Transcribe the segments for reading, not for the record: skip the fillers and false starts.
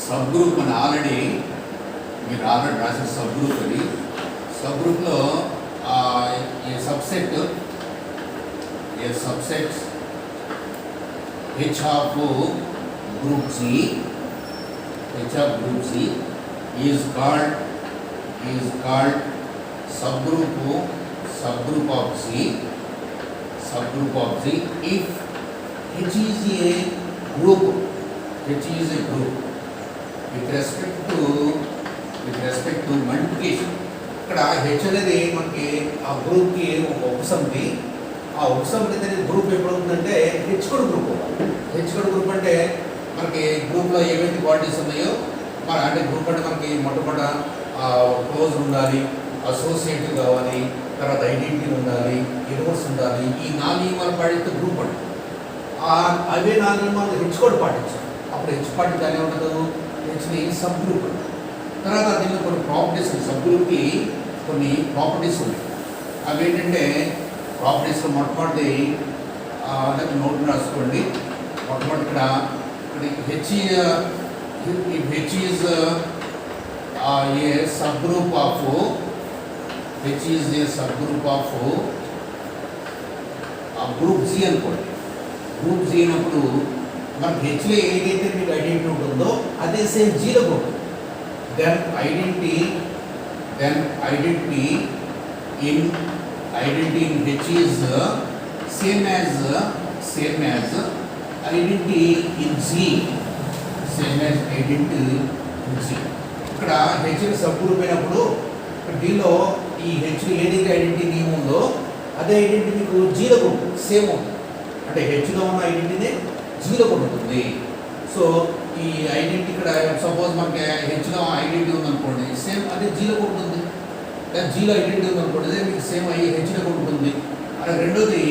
Sub group అని already మీరు already రాసిన సబ్ గ్రూప్ అది. సబ్ గ్రూప్లో a subset H of group C is called subgroup of C if H is a group with respect to multiplication. ఇక్కడ H అనేది మనకి ఆ గ్రూప్కి ఒక ఉపసమితి. ఆ ఉపసమితి అనేది గ్రూప్ ఎప్పుడు అవుతుందంటే హెచ్ కూడా గ్రూప్. అంటే మనకి గ్రూప్లో ఏవైతే క్వాలిటీస్ ఉన్నాయో మన అంటే గ్రూప్ అంటే మనకి మొట్టమొదట క్లోజ్ ఉండాలి, అసోసియేటివ్ కావాలి, తర్వాత ఐడెంటిటీ ఉండాలి, ఇన్వర్స్ ఉండాలి. ఈ 4 నియమాలు పాటిస్తే గ్రూప్ అంటే అవే 4 నియమాలు హెచ్ కూడా పాటించాలి. అప్పుడు హెచ్ పాటించి అనే ఉండదు, హెచ్ని సబ్ గ్రూప్. తర్వాత దీనిలో కొన్ని ప్రాపర్టీస్ ఉన్నాయి. సబ్ గ్రూప్కి కొన్ని ప్రాపర్టీస్ ఉన్నాయి. అవి ఏంటంటే ప్రాపర్టీస్లో మొట్టమొదటి నోట్ రాసుకోండి. మొట్టమొదటి ఇక్కడ H is a sub group of group G అనుకోండి. గ్రూప్ జీ అయినప్పుడు మనకి హెచ్లో ఏదైతే మీకు ఐడెంటిటీ ఉంటుందో అదే సేమ్ జీలో ఉంటుంది. Then identity in H is same as identity in G, ఇక్కడ H సబ్ గ్రూప్ అయినప్పుడు దీనిలో ఈ H ఏదైతే ఐడెంటిటీ నేమ్ ఉందో అదే ఐడెంటిటీ మీకు జీలో ఉంటుంది, సేమ్ ఉంటుంది. అంటే హెచ్లో ఉన్న ఐడెంటిటీ జీలో ఉంటుంది. సో ఈ ఐడెంటిటీ ఇక్కడ సపోజ్ మనకి హెచ్లో ఐడెంటిటీ ఉందనుకోండి, సేమ్ అదే జీలో ఉంటుంది. జీలో ఐడెంటిటీ ఉందనుకోండి, అదే మీకు సేమ్ అయ్యి హెచ్లో ఉంటుంది. అలాగే రెండోది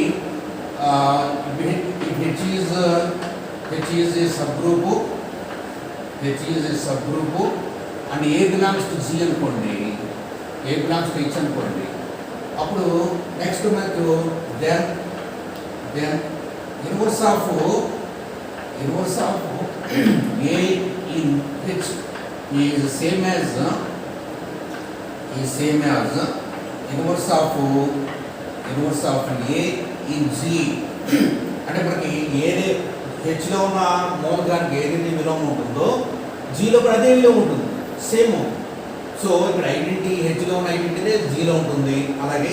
H is a sub group and A belongs to G అనుకోండి, ఏ బిలాంగ్స్ టు హెచ్ అనుకోండి. అప్పుడు నెక్స్ట్ మనకు then inverse of A in H is same as inverse of A in G. అంటే మనకి ఏదే హెచ్లో ఉన్న మూలకానికి ఏదైతే విలువ ఉంటుందో జీలో కూడా అదే విలువ ఉంటుంది, సేమ్. సో ఇక్కడ ఐడెంటిటీ హెచ్లో ఉన్న ఐడెంటిటీ జీలో ఉంటుంది. అలాగే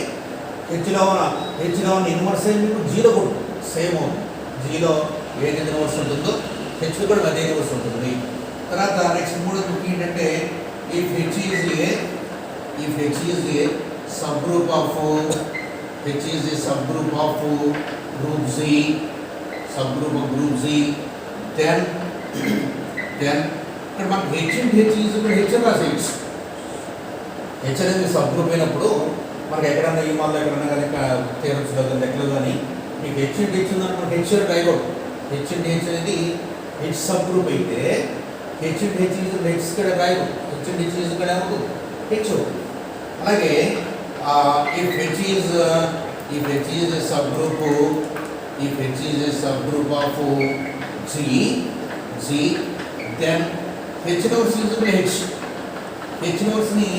హెచ్లో ఉన్న ఇన్వర్స్ మీకు జీలో కూడా ఉంటుంది, సేమ్ అవుతుంది. జీలో ఏదైతే ఇన్వర్స్ ఉంటుందో హెచ్లో కూడా అదే ఇన్వర్స్ ఉంటుంది. తర్వాత నెక్స్ట్ మూడోది ఏంటంటే if H is a subgroup of group Z, then ఇక్కడ మనకి H is రాసేయచ్చు. H అనేది సబ్ గ్రూప్ అయినప్పుడు మనకి ఎక్కడన్నా ఈ మాల్లో ఎక్కడన్నా కానీ తీరచ్చు దగ్గర లెక్కలు కానీ మీకు H ఉందనుకుంటే H రాయకూడదు. H అనేది H సబ్ గ్రూప్ అయితే H ఇక్కడ రాయకూడదు. H ఇక్కడ ఏమవుతుంది, H. అలాగే if H is a subgroup of G, then H notes is H notes ని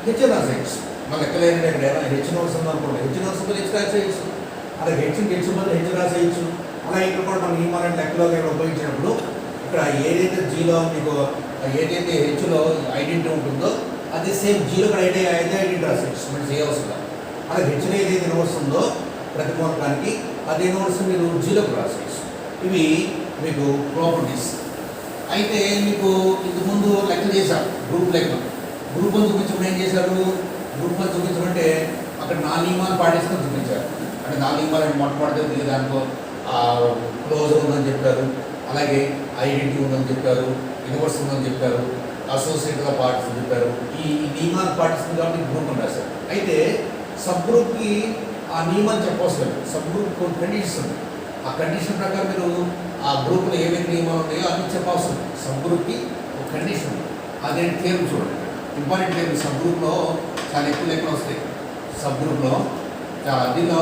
H రాసేయచ్చు. మన లెక్కలేని దగ్గర H notes ఉందనుకోండి, H notes H రాసేయచ్చు. అలాగే H H రాసేయచ్చు. అలాగే ఇక్కడ కూడా మనం ఈమాలంటే లెక్కలో ఉపయోగించినప్పుడు ఇక్కడ ఏదైతే జీలో మీకు ఏదైతే హెచ్లో ఐడెంటిటీ ఉంటుందో అది సేమ్ జీలో కూడా అదే ఐడెంటిటీ రాసేయచ్చు, మనం చేయవలసిందా. అలాగే హెచ్లో ఏదైతే ఇన్వర్స్ ఉందో ప్రతి మూలకానికి అదే ఇన్వర్స్ మీరు జీలోకి రాసేయచ్చు. ఇవి మీకు ప్రాపర్టీస్. అయితే మీకు ఇంతకుముందు లెక్క చేశారు, గ్రూప్ అని చూపించడం ఏం చేశారు? గ్రూప్ అని చూపించమంటే అక్కడ 4 నియమాలు పాటిస్తూ చూపించారు. అంటే 4 నియమాలు మొట్టమొదటి మీరు దాంట్లో క్లోజ్ ఉందని చెప్పారు, అలాగే ఐడెంటిటీ ఉందని చెప్పారు, ఇన్వర్స్ ఉందని చెప్పారు, అసోసియేట్గా పాటిస్తుంది చెప్పారు. ఈ నియమాలు పాటిస్తుంది కాబట్టి గ్రూప్ అని రాశారు. అయితే సబ్ గ్రూప్కి ఆ నియమాలు చెప్పవలసిన సబ్ గ్రూప్ కొన్ని కండిషన్స్ ఉంది. ఆ కండిషన్ ప్రకారం మీరు ఆ గ్రూప్లో ఏమేమి నియమాలు ఉన్నాయో అన్ని చెప్పాల్సి ఉంది. సబ్ గ్రూప్కి ఒక కండిషన్ ఉంది, అదే టేబుల్ చూడండి. ఇంపార్టెంట్ టేబుల్ సబ్ గ్రూప్లో చాలా ఎక్కువ లెక్కలు వస్తాయి. సబ్ గ్రూప్లో దీనిలో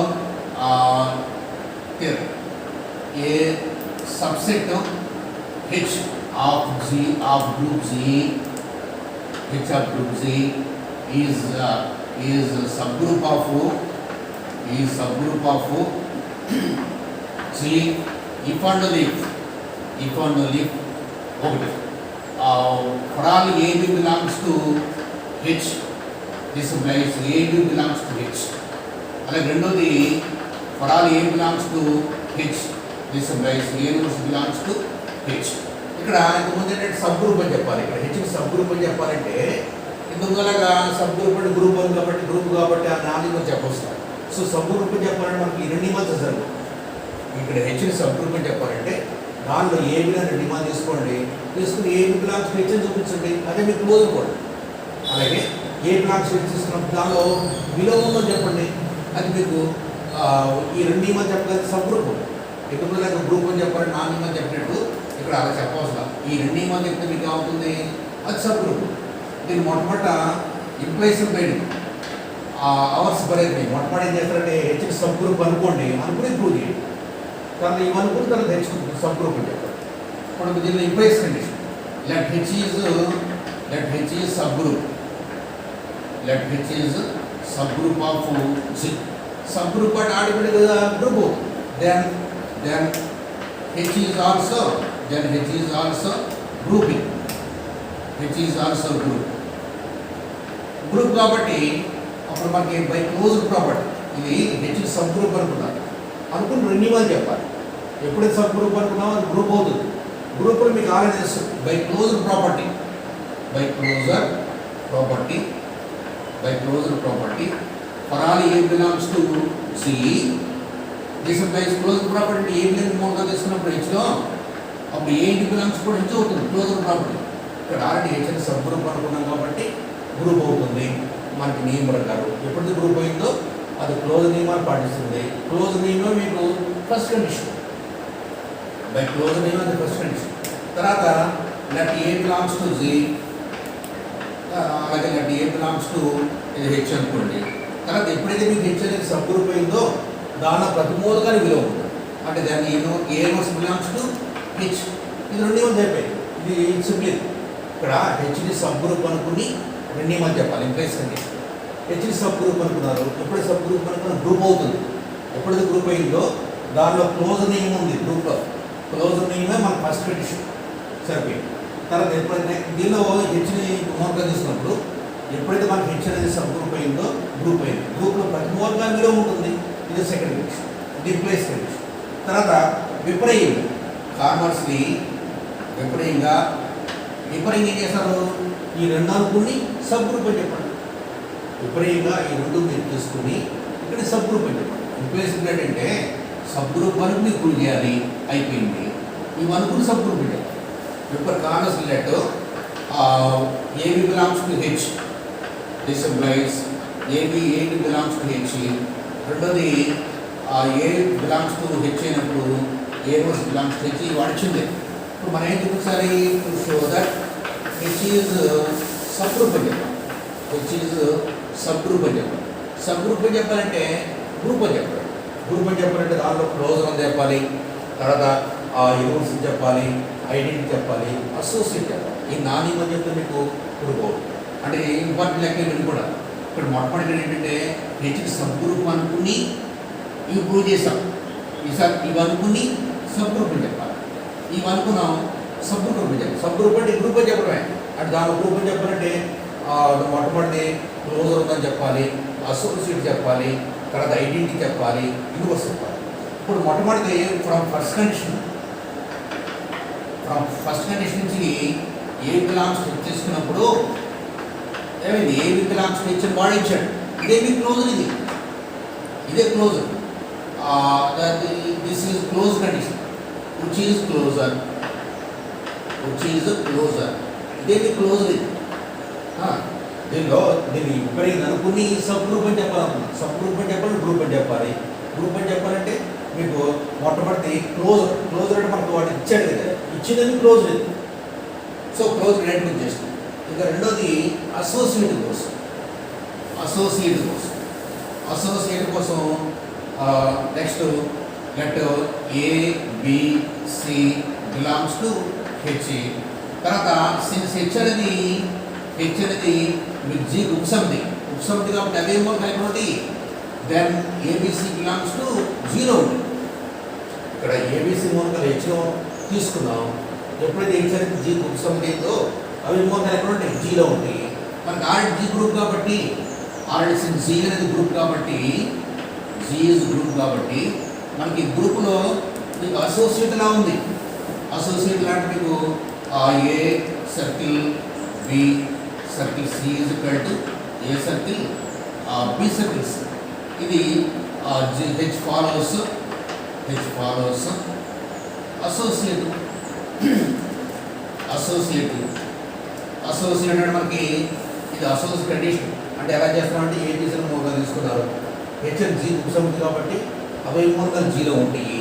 subset H of G of group Z, H of group Z is subgroup of G if and only okay. For all AB belongs to H, this implies AB belongs to H. అలాగే రెండోది for all A belongs to H, this implies A belongs to H. ఇక్కడ ఇంతకుముందు ఏంటంటే sub group అని చెప్పాలి. ఇక్కడ H sub group అని చెప్పాలంటే ఇందువలగా సబ్ గ్రూప్ అంటే గ్రూప్ అని కాబట్టి ఆ నాలుగు చెప్పొస్తారు. సో సబ్ గ్రూప్ అని చెప్పాలంటే మనకి రెండు నియమాలు చేశారు. ఇక్కడ H సబ్ గ్రూప్ అని చెప్పాలంటే దానిలో ఏ బిలాంగ్ రెండు నియమాలు తీసుకుని ఏ బిలాంగ్స్ H అని చూపించండి, అదే మీకు క్లోజ్ కూడా. అలాగే ఏ బిలాంగ్స్ H తీసుకున్నప్పుడు దానిలో విలువ ఉందని చెప్పండి, అది మీకు ఈ రెండు నియమాలు చెప్పగలిగితే సబ్ గ్రూప్. ఎందుకంటే గ్రూప్ అని చెప్పాలంటే నాలుగు నియమాలు చెప్పినట్టు ఇక్కడ అలా చెప్పవలసిన ఈ రెండు నియమాలు చెప్తే మీకు ఏమవుతుంది, అది సబ్ గ్రూప్. దీన్ని మొట్టమొదట ఇంప్లైషన్ బయట అవర్స్ బరేది మొట్టమొదటి ఏం చేస్తారంటే హెచ్ సబ్ గ్రూప్ అనుకోండి, అనుకుని ప్రూవ్ చేయండి. కానీ ఇవి అనుకున్న తర్వాత హెచ్ సబ్ గ్రూప్ అని చెప్పారు. ఇప్పుడు దీనిలో implies condition let H is subgroup, let H is sub group of G. Sub group అంటే ఆడిపోయింది కదా group, then H is also grouping, H is also group కాబట్టి అప్పుడు మనకి బై క్లోజ్డ్ ప్రాపర్టీ ఇది హెచ్ సబ్ గ్రూప్ అనుకుని రెండు నియమాలు చెప్పాలి. ఎప్పుడైతే సబ్ గ్రూప్ అనుకున్నామో అది గ్రూప్ అవుతుంది. గ్రూప్లో మీకు ఆల్రెడీ తెలుసు by closed property for all A belongs to C. This implies closed property A belong మోడ్గా తీసుకున్నప్పుడు హెచ్లో అప్పుడు ఏ బిలాంగ్స్ కూడా హెచ్ అవుతుంది క్లోజ్డ్ ప్రాపర్టీ. ఇక్కడ ఆల్రెడీ హెచ్ అని సబ్ గ్రూప్ అనుకున్నాం కాబట్టి గ్రూప్ అవుతుంది మనకి నియమం ప్రకారం. ఎప్పుడైతే గ్రూప్ అయిందో అది క్లోజ్ నియమాలు పాటిస్తుంది. క్లోజ్ నియమం మీకు ఫస్ట్ కండిషన్, బై క్లోజ్ నియమం అది ఫస్ట్ కండిషన్. తర్వాత let A belongs to G, అలాగే లెట్ ఏ బిలాంగ్స్ టు ఇది హెచ్ అనుకోండి. తర్వాత ఎప్పుడైతే మీకు హెచ్ అనేది సబ్ గ్రూప్ అయిందో దానిలో ప్రతి మూలకానికి విలువ ఉంటుంది. అంటే దాన్ని ఏ నోట్స్ బిలాంగ్స్ టు హెచ్, ఇది రెండు నియమాలు చెప్పాయి. ఇది సింప్లీ ఇక్కడ హెచ్ని సబ్ గ్రూప్ అనుకుని రెండు నియమాలు చెప్పాలి. ఇంప్లైస్ కండిషన్ హెచ్ని సబ్ గ్రూప్ అనుకున్నారు, ఎప్పుడైతే సబ్ గ్రూప్ అనుకున్న గ్రూప్ అవుతుంది. ఎప్పుడైతే గ్రూప్ అయిందో దానిలో క్లోజ్ నియమం ఉంది. గ్రూప్లో క్లోజ్ నియమే మన ఫస్ట్ కండిషన్ సరిపోయింది. తర్వాత ఎప్పుడైతే దీనిలో హెచ్ని మోర్గా తీసుకున్నప్పుడు ఎప్పుడైతే మనకి హెచ్ అనేది సబ్ గ్రూప్ అయిందో గ్రూప్ అయింది. గ్రూప్లో ప్రతి మోర్గా విలువ ఉంటుంది. ఇది సెకండ్ కండిషన్, డిప్లేస్ కండిషన్. తర్వాత విపరీయం కామర్స్ని విపరీయంగా ఏం చేస్తారు, ఈ రెండు అనుకుని సబ్ గ్రూప్ అని చెప్పండి. విపరీయంగా ఈ రెండు మీరు తీసుకుని ఇక్కడ సబ్ గ్రూప్ అని చెప్పండి. రిప్లేస్ ఏంటంటే సబ్ గ్రూప్ అనుకుని ప్రూవ్ చేయాలి, అయిపోయింది. ఇవి అనుకుని సబ్ గ్రూప్ అని చెప్పాలి. ఇప్పుడు commerce let AB belongs to H, this implies AB belongs to H. రెండోది ఏ బిలాంగ్స్ టు హెచ్ అయినప్పుడు ఏ రోస్ బిలాంగ్స్ టు హెచ్ వాడిచింది. ఇప్పుడు మనం ఏం చూపించాలి, to show that H is sub group అని చెప్పాలి. హెచ్ ఈజ్ సబ్ గ్రూప్ అని చెప్పాలి. సబ్ గ్రూప్ అని చెప్పాలంటే గ్రూప్ అని చెప్పాలి. గ్రూప్ అని చెప్పాలంటే దానిలో క్లోజర్ అని చెప్పాలి, తర్వాత యూనివర్స్ చెప్పాలి, ఐడెంటిటీ చెప్పాలి, అసోసియేట్ చెప్పాలి. ఈ నాని అని చెప్తే మీకు గ్రూప్ అవుతుంది. అంటే ఇంపార్టెంట్ లెక్క ఇవి కూడా ఇక్కడ మొట్టమొదటి ఏంటంటే హెచ్కి సబ్ గ్రూప్ అనుకుని ఇవి ప్రూవ్ చేసాం. ఈసారి ఇవి అనుకుని సబ్ గ్రూప్ అని చెప్పాలి. ఇవి అనుకున్నాం సబ్ గ్రూప్ అని చెప్పాలి. సబ్ గ్రూప్ అంటే గ్రూప్ అని చెప్పడమే. అంటే దాని గ్రూప్ అని చెప్పాలంటే మొట్టమొదటి క్లోజర్ ఉందని చెప్పాలి, అసోసియేట్ చెప్పాలి, తర్వాత ఐడెంటిటీ చెప్పాలి, యూనివర్స్ చెప్పాలి. ఇప్పుడు మొట్టమొదటి ఫ్రమ్ ఫస్ట్ కండిషన్ నుంచి ఏ బిలాంగ్స్ తీసుకున్నప్పుడు ఏమైంది, ఏ బిలాంగ్స్ హెచ్ వాడించాడు. ఇదే మీ క్లోజర్, ఇదే closer. This is close condition which is closer, ఇదే మీ క్లోజర్. ఇది దీనిలో దీన్ని విపరీతం అనుకుని సబ్ గ్రూప్ అని చెప్పాలనుకున్నాను. సబ్ గ్రూప్ అని చెప్పాలి, గ్రూప్ అని చెప్పాలి. గ్రూప్ అని చెప్పాలంటే మీకు మొట్టమొదటి క్లోజర్ అంటే మనకు వాడు ఇచ్చాడు కదా, ఇచ్చిందని క్లోజర్ ఇది. సో క్లోజర్ ఐడెంటిఫై చేస్తుంది. ఇంకా రెండోది అసోసియేట్ కోసం next let A B C belongs to H. తర్వాత సిన్స్ హెచ్ అనేది మీకు జీ ఉపసమితి కాబట్టి అదేమో అయినటువంటి then ABC belongs to zero ఉంది. ఇక్కడ ఏబిసి మూలకాలు హెచ్లో తీసుకున్నాం. ఎప్పుడైతే హెచ్ అనేది జీ ఉపసమితి అయిందో అవి మూలకాలు ఎక్కడ ఉంటాయి? జీలో ఉంటాయి. మనకి ఆల్రెడీ జీ గ్రూప్ కాబట్టి ఆల్రెడీ సిన్స్ జీ అనేది గ్రూప్ కాబట్టి జీ ఈజ్ గ్రూప్ కాబట్టి మనకి గ్రూప్లో మీకు అసోసియేట్ లా ఉంది. అసోసియేట్ లాంటి మీకు A circle B circle C is equal to A circle B circles. ఇది హెచ్ ఫాలోస్ అసోసియేట్ అంటే మనకి ఇది అసోసియేట్ కండిషన్. అంటే ఎలా చేస్తామంటే ఏబీసీలో మూలకాలు తీసుకున్నారు. హెచ్ అండ్ జీ ఉపసమితి కాబట్టి అవి మూలకాలు జీలో ఉంటాయి.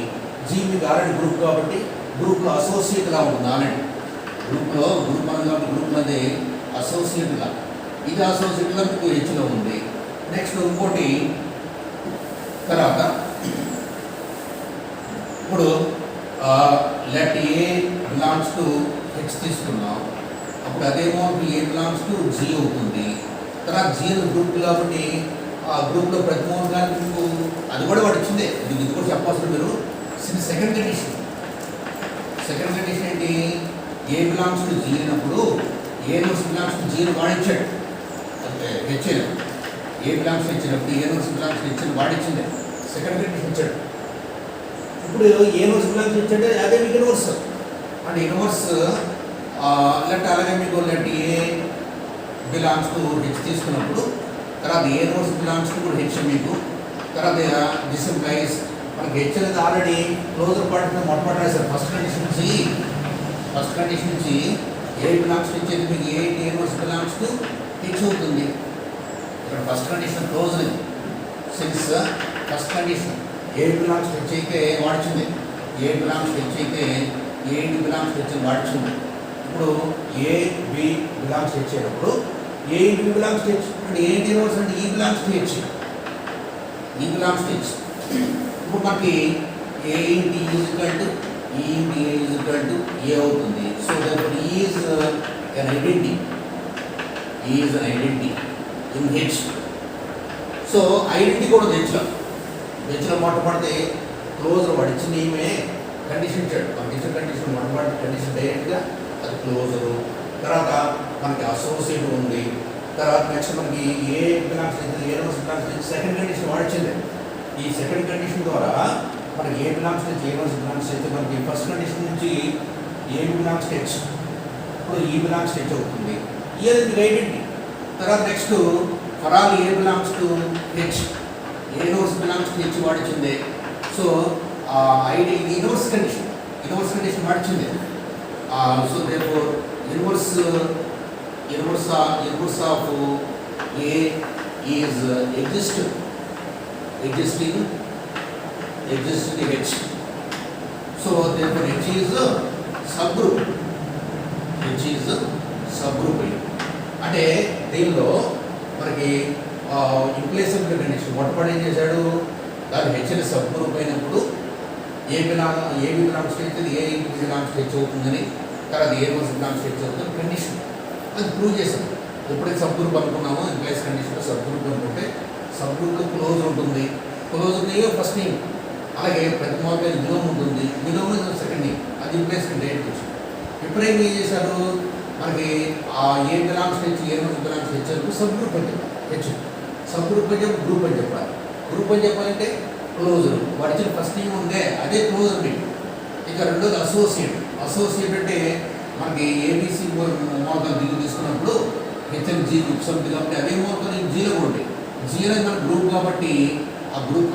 జీ మీకు ఆల్రెడీ గ్రూప్ కాబట్టి గ్రూప్లో అసోసియేట్ లా ఉంటుంది. ఆల్రెడీ గ్రూప్ అని కాబట్టి గ్రూప్ అనేది అసోసియేట్ లా. ఇది అసోసియేట్ లా మీకు హెచ్లో ఉంది. నెక్స్ట్ ఇంకోటి తర్వాత ఇప్పుడు let A belongs to H తీసుకున్నాం. అప్పుడు అదేమో ఏ బిలాంగ్స్ టు జీ అవుతుంది. తర్వాత జీ గ్రూప్ కాబట్టి ఆ గ్రూప్లో ప్రతి మూలకానికి మీకు అది కూడా వాడు ఇచ్చిందే. ఇది కూడా చెప్పాల్సిన మీరు సెకండ్ కండిషన్ ఏంటి? ఏ బిలాంగ్స్ టు జీ అయినప్పుడు ఏ నోట్స్ బిలాంగ్స్ టు జీని వాడిచ్చాడు. హెచ్ ఏ బిలాంగ్స్ ఇచ్చినప్పుడు ఏ నోట్స్ బిలాంగ్స్ ఇచ్చిన వాడిచ్చిందే సెకండ్ కండిషన్ ఇచ్చాడు. ఇప్పుడు ఏ నోట్స్ బిలాంగ్స్ ఇచ్చాడు అదే మీకు ఇన్వర్స్ అంటే ఇన్వర్స్ లెట్ అలాగే మీకు let A belongs to H తీసుకున్నప్పుడు తర్వాత ఏ నోట్స్ బిలాంగ్స్ టు కూడా హెచ్ మీకు. తర్వాత దిస్ ఇంప్లైస్ మనకి హెచ్ అనేది ఆల్రెడీ క్లోజర్ పార్ట్ మొట్టమొదటి రాశారు. ఫస్ట్ కండిషన్ నుంచి ఏ బిలాంగ్స్ టు ఇచ్చేది మీకు ఏ నోట్స్ బిలాంగ్స్ టు హెచ్ అవుతుంది. ఇక్కడ first condition close since first condition A belongs to H అయితే వాడుతుంది. ఏ బిలాంగ్స్ టు హెచ్ అయితే ఏ బిలాంగ్స్ టు హెచ్ వాడుతుంది. ఇప్పుడు A B belongs to H అయినప్పుడు ఏ ఇంటి బిలాంగ్స్ టు హెచ్ అంటే ఏ ఇన్వర్స్ అంటే ఈ బిలాంగ్స్ టు హెచ్. ఇప్పుడు మనకి ఏ ఇంటి ఈజ్ ఈక్వల్ టు ఈ ఇంటి ఏ ఈజ్ ఈక్వల్ టు ఏ అవుతుంది. So that is an identity in H. So identity కూడా హెచ్లో మొట్టమొదటి క్లోజర్ వాడు ఇచ్చిన ఏమే కండిషన్ ఇచ్చాడు. మనకి ఇచ్చిన కండిషన్ మొట్టమొదటి కండిషన్ డైరెక్ట్గా అది క్లోజరు. తర్వాత మనకి అసోసియేట్ ఉంది. తర్వాత నెక్స్ట్ మనకి A belongs A notes belongs second condition వాడిచ్చింది. ఈ సెకండ్ కండిషన్ ద్వారా మనకి ఏ బిలాంగ్స్ నుంచి ఏ నోట్స్ బిలాంగ్స్ అయితే మనకి ఫస్ట్ కండిషన్ నుంచి ఏ బిలాంగ్స్ హెచ్ ఇప్పుడు ఈ బిలాంగ్స్ హెచ్ అవుతుంది. ఈ అనేది ఐడెంటిటీ. తర్వాత next for all A belongs to H A notes belongs to H వాడిచ్చింది. సో ఇన్వర్స్ కండిషన్ వాడిచ్చింది. So therefore inverse of A is existing H. So therefore H is a subgroup. అంటే దీనిలో మనకి ఇంప్లేసిబుల్ condition మొట్టమొదటి ఏం చేశాడు? దాని హెచ్ అని సబ్ గ్రూప్ అయినప్పుడు A belongs to H A belongs to H అవుతుందని, తర్వాత ఏ బిలాంగ్స్ టు హెచ్ అవుతుంది కండిషన్ అది ప్రూవ్ చేశాం. ఎప్పుడైతే సబ్ గ్రూప్ అనుకున్నామో ఇంప్లైస్ కండిషన్లో సబ్ గ్రూప్ అనుకుంటే సబ్ గ్రూప్లో క్లోజ్ ఉంటుంది. క్లోజ్ ఉన్నాయో ఫస్ట్ నేమ్, అలాగే ప్రతి మూలకాయ విలోమం ఉంటుంది. విలోమం సెకండ్ నేమ్, అది ఇంప్లైస్ కండిషన్. ఎప్పుడైతే ఏం చేశారు? మనకి A belongs H A belongs H అని సబ్ గ్రూప్ అని చెప్పాలి. హెచ్ సబ్ గ్రూప్ అని చెప్పి గ్రూప్ అని చెప్పాలి. గ్రూప్ అని చెప్పాలంటే క్లోజర్ వాడి ఇచ్చిన ఫస్ట్ నేమ్ ఉందే అదే క్లోజర్ మీకు. ఇక రెండోది అసోసియేట్ అంటే మనకి ఏబీసీ మూలకాలు దిగు తీసుకున్నప్పుడు హెచ్ఎన్ జీ గ్రూప్ సబ్ది కాబట్టి అవే మూలకాలు జీలో కూడా ఉంటాయి. జీ అనేది మన గ్రూప్ కాబట్టి ఆ గ్రూప్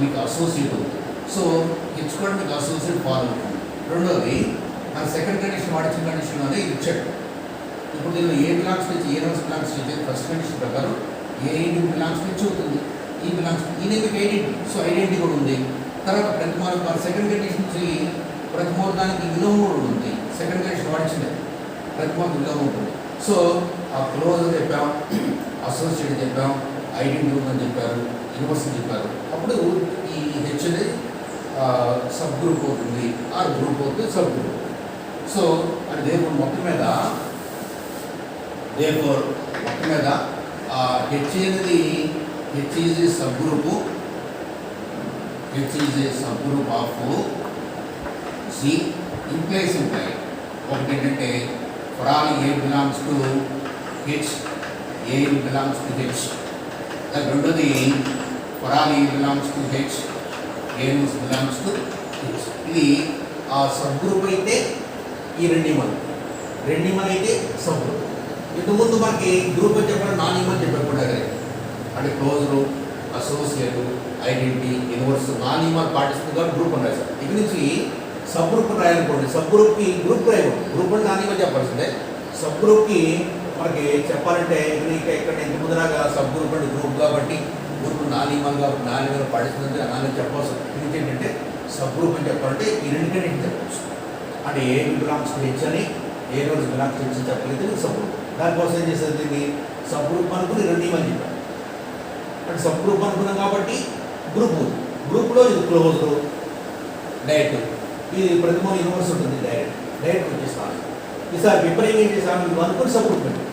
మీకు అసోసియేట్ అవుతుంది. సో హెచ్ కూడా మీకు అసోసియేట్ ఫాలో అవుతుంది. రెండోది మన సెకండ్ కండిషన్ వాడిచ్చిన కండిషన్లోనే ఇది ఇచ్చాడు. ఇప్పుడు దీనిలో ఏ బిలాంగ్స్ నుంచి ఏ నోట్స్ బిలాంగ్స్ నుంచి ఫస్ట్ కండిషన్ ప్రకారం ఏ బిలాంగ్స్ నుంచి అవుతుంది. ఈ బిలాంగ్స్ ఇది మీకు ఐడెంటిటీ. సో ఐడెంటిటీ కూడా ఉంది. తర్వాత ప్రతి మూలకం సెకండ్ కండిషన్ నుంచి ప్రతి మూలకానికి విలోమం కూడా ఉంది. సెకండ్ కండిషన్ వాడిచ్చింది ప్రతి మూలకం విలోమం ఉంటుంది. సో ఆ క్లోజ్ చెప్పాం, అసోసియేట్ చెప్పాం, ఐడెంటిటీ ఉందని చెప్పారు, యూనివర్స్ చెప్పారు. అప్పుడు ఈ హెచ్ అనేది సబ్ గ్రూప్ అవుతుంది ఆర్ గ్రూప్ అవుతుంది సబ్ గ్రూప్. సో అది దేనివల్ల మొత్తం మీద హెచ్ అనేది H is a sub group, H is a sub group of C implies ఒకటి ఏంటంటే for all A belongs to H, A belongs to H. రెండోది for all A belongs to H, A belongs to H. ఇది ఆ sub group అయితే ఈ రెండిమల్ అయితే sub group. ఇంతకుముందు మనకి గ్రూప్ అని చెప్పడం నాన్ ఈమల్ చెప్పకుండా అంటే closure, associate, identity, inverse non ఈమల్ పాటిస్తుంది కాబట్టి గ్రూప్ అని రాశారు. ఇక నుంచి సబ్ గ్రూప్ రాయాలనుకోండి, సబ్ గ్రూప్కి గ్రూప్ రాయకూడదు, గ్రూప్ అని నాన్ ఈమల్ చెప్పాల్సిందే. సబ్ గ్రూప్కి మనకి చెప్పాలంటే ఇక్కడ ఇంత ముందులాగా సబ్ గ్రూప్ అంటే గ్రూప్ కాబట్టి గ్రూప్ నాన్ ఈమల్ కాబట్టి నాన్ ఈమల్ పాటిస్తుందంటే నాన్ చెప్పాల్సి ఇది ఏంటంటే సబ్ గ్రూప్ అని చెప్పాలంటే ఈ రెండు కంటే చెప్పవచ్చు. అంటే ఏ బిలాంగ్స్ టు హెచ్ అని, ఏ రోజు బిలాంగ్స్ టు హెచ్ అని చెప్పగలిగితే మీకు సబ్ గ్రూప్. దానికోసం ఏం చేసేది దీన్ని సబ్ గ్రూప్ అనుకుని రెండు ఈమల్ చెప్పారు. అంటే సబ్ గ్రూప్ అనుకున్నాం కాబట్టి గ్రూప్లో ఇది క్లోజరు, డైరెక్ట్, ఇది ప్రతిమూల యూనివర్స్ ఉంటుంది, డైరెక్ట్ వచ్చేస్తాను. ఈసారి విపరీతం ఏం చేసాము, ఇవి అనుకుని సబ్ గ్రూప్ అంటే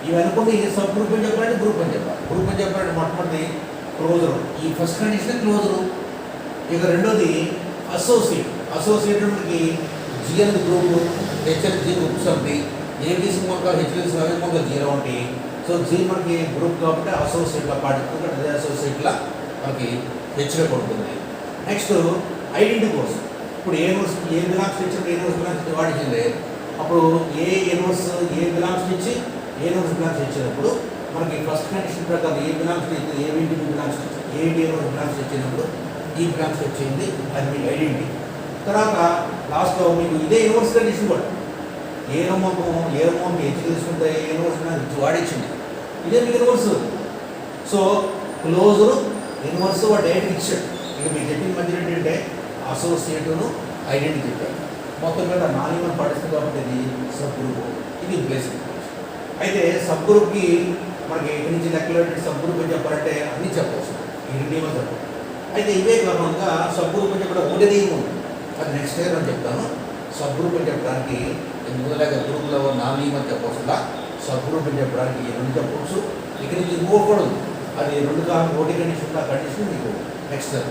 ఇవి అనుకుని సబ్ గ్రూప్ అని చెప్పాలంటే గ్రూప్ అని చెప్పాలి. గ్రూప్ అని చెప్పాలంటే మొట్టమొదటి క్లోజరు, ఈ ఫస్ట్ కండిషన్ క్లోజరు. ఇక రెండోది అసోసియేటెడ్కి జీ అనేది గ్రూపు, హెచ్ అనేది జీ గ్రూప్స్ ఉంటాయి, ఏబీసీ మనకు హెచ్ఎల్సీ అవి మనకు జీరో ఉంటాయి. సో జీ మనకి గ్రూప్ కాబట్టి అసోసియేట్లా పాడుతుంది, అదే అసోసియేట్లా మనకి హెచ్గా పడుతుంది. నెక్స్ట్ ఐడెంటిటీ కోసం ఇప్పుడు ఏ బిలాంగ్స్ ఇచ్చి ఏ బిలాంగ్స్ వాడించింది, అప్పుడు ఏ బిలాంగ్స్ ఇచ్చి ఏ బిలాంగ్స్ ఇచ్చినప్పుడు మనకి ఫస్ట్ కండిషన్ ప్రకారం ఏ బిలాంగ్స్ ఇచ్చి ఏ బిలాంగ్స్ బిలాంగ్స్ ఇచ్చినప్పుడు ఈ బిలాంగ్స్ వచ్చింది, అది మీకు ఐడెంటిటీ. తర్వాత లాస్ట్లో మీకు ఇదే యూనివర్స్ కండిషన్ కూడా ఏ రమ్మకి హెచ్ తీసుకుంటే ఏ యూనివర్స్ వాడించింది, ఇదే మీకు యూనివర్స్. సో క్లోజరు యూనివర్స్ వాడు డైరెక్ట్ ఇచ్చాడు. ఇక మీకు చెప్పిన మధ్య ఏంటంటే అసోసియేటును ఐడెంటిటీ చెప్పారు. మొత్తం మీద నాన్ ఈమల్ పాటిస్తుంది కాబట్టి ఇది సబ్ గ్రూప్, ఇది ప్లేస్. అయితే సబ్ గ్రూప్కి మనకి ఎక్కడి నుంచి లెక్కలు సబ్ గ్రూప్ అని చెప్పాలంటే అన్నీ చెప్పవచ్చు, ఈ రెండు ఈమల్ చెప్పాలి. అయితే ఇవే కారణంగా సబ్ గ్రూప్ అని చెప్పడం ఒకటే నియమం ఉంది, అది నెక్స్ట్ ఇయర్ అని చెప్తాను. సబ్ గ్రూప్ అని చెప్పడానికి ముందులాగా గ్రూప్లో నాన్ ఈమల్ చెప్పవచ్చులా, సబ్ గ్రూప్ అని చెప్పడానికి రెండు చెప్పవచ్చు. ఇక్కడి నుంచి ఇంకో కూడా ఉంది, అది రెండు కాలం ఒకటి కండిషన్ మీకు నెక్స్ట్ ఇయర్.